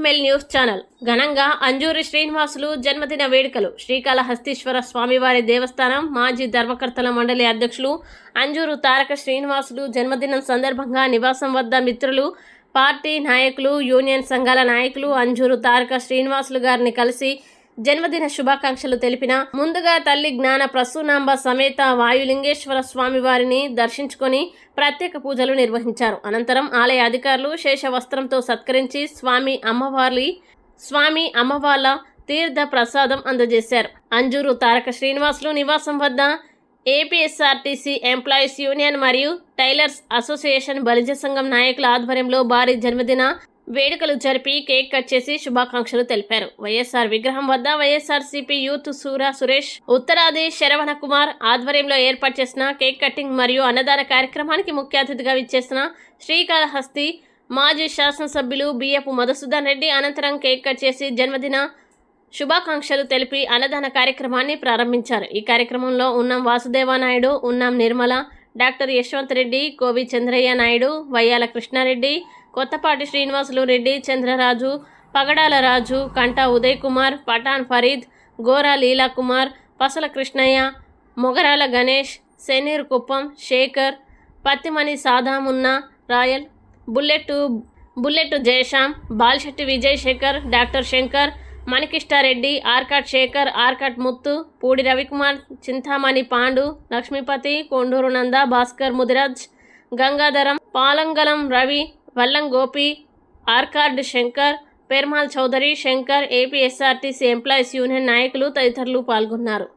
ML news channel ఘనంగా అంజూరి శ్రీనివాసులు జన్మదిన వేడుకలు శ్రీకాళహస్తీశ్వర స్వామివారి దేవస్థానం మాజీ ధర్మకర్తల మండలి అధ్యక్షులు అంజూరు తారక శ్రీనివాసులు జన్మదినం సందర్భంగా నివాసం వద్ద మిత్రులు, పార్టీ నాయకులు, యూనియన్ సంఘాల నాయకులు అంజూరు తారక శ్రీనివాసులు గారిని కలిసి జన్మదిన శుభాకాంక్షలు తెలిపిన ముందుగా తల్లి జ్ఞాన ప్రసూనాంబ సమేత వాయులింగేశ్వర స్వామి వారిని దర్శించుకొని ప్రత్యేక పూజలు నిర్వహించారు. అనంతరం ఆలయ అధికారులు శేష వస్త్రంతో సత్కరించి స్వామి అమ్మవార్ల తీర్థ ప్రసాదం అందజేశారు. అంజూరు తారక శ్రీనివాసులు నివాసం వద్ద ఏపీఎస్ఆర్టీసీ ఎంప్లాయీస్ యూనియన్ మరియు టైలర్స్ అసోసియేషన్ బలిజ సంఘం నాయకుల ఆధ్వర్యంలో భారీ జన్మదిన వేడుకలు జరిపి కేక్ కట్ చేసి శుభాకాంక్షలు తెలిపారు. వైఎస్ఆర్ విగ్రహం వద్ద వైఎస్ఆర్సీపీ యూత్ సురేష్, ఉత్తరాది శరవణ కుమార్ ఆధ్వర్యంలో ఏర్పాటు చేసిన కేక్ కటింగ్ మరియు అన్నదాన కార్యక్రమానికి ముఖ్య అతిథిగా విచ్చేసిన శ్రీకాళహస్తి మాజీ శాసనసభ్యులు బియ్యపు మధుసూదన్ రెడ్డి అనంతరం కేక్ కట్ చేసి జన్మదిన శుభాకాంక్షలు తెలిపి అన్నదాన కార్యక్రమాన్ని ప్రారంభించారు. ఈ కార్యక్రమంలో Unnam Vasudeva Naidu, Unnam Nirmala, doctor Yashwant Reddy, Kovi Chandraiah Naidu, Vayyala Krishna Reddy, Kothapati Srinivasulu Reddy, Chandraraju, Pagadala Raju, Kanta Uday Kumar, Pathan Farid, Gora Leela Kumar, Pasala Krishnaiah, Mogarala Ganesh, Shaneer Kuppam, Shekar, Pattimani Sadamunna, royal, bullet Jayashyam, Balshetti Vijay Shekar, doctor Shankar, Manikishta Reddy, Arcot Shekar, Arcot Muthu, Pudi Ravikumar, Chintamani Pandu, Lakshmipathi, Konduru Nanda, Bhaskar Mudiraj, Gangadharam, Palangalam Ravi, Vallam Gopi, Arcot Shankar, Perumal Chowdary, Shankar, APSRTC employees union నాయకులు తదితరులు పాల్గొన్నారు.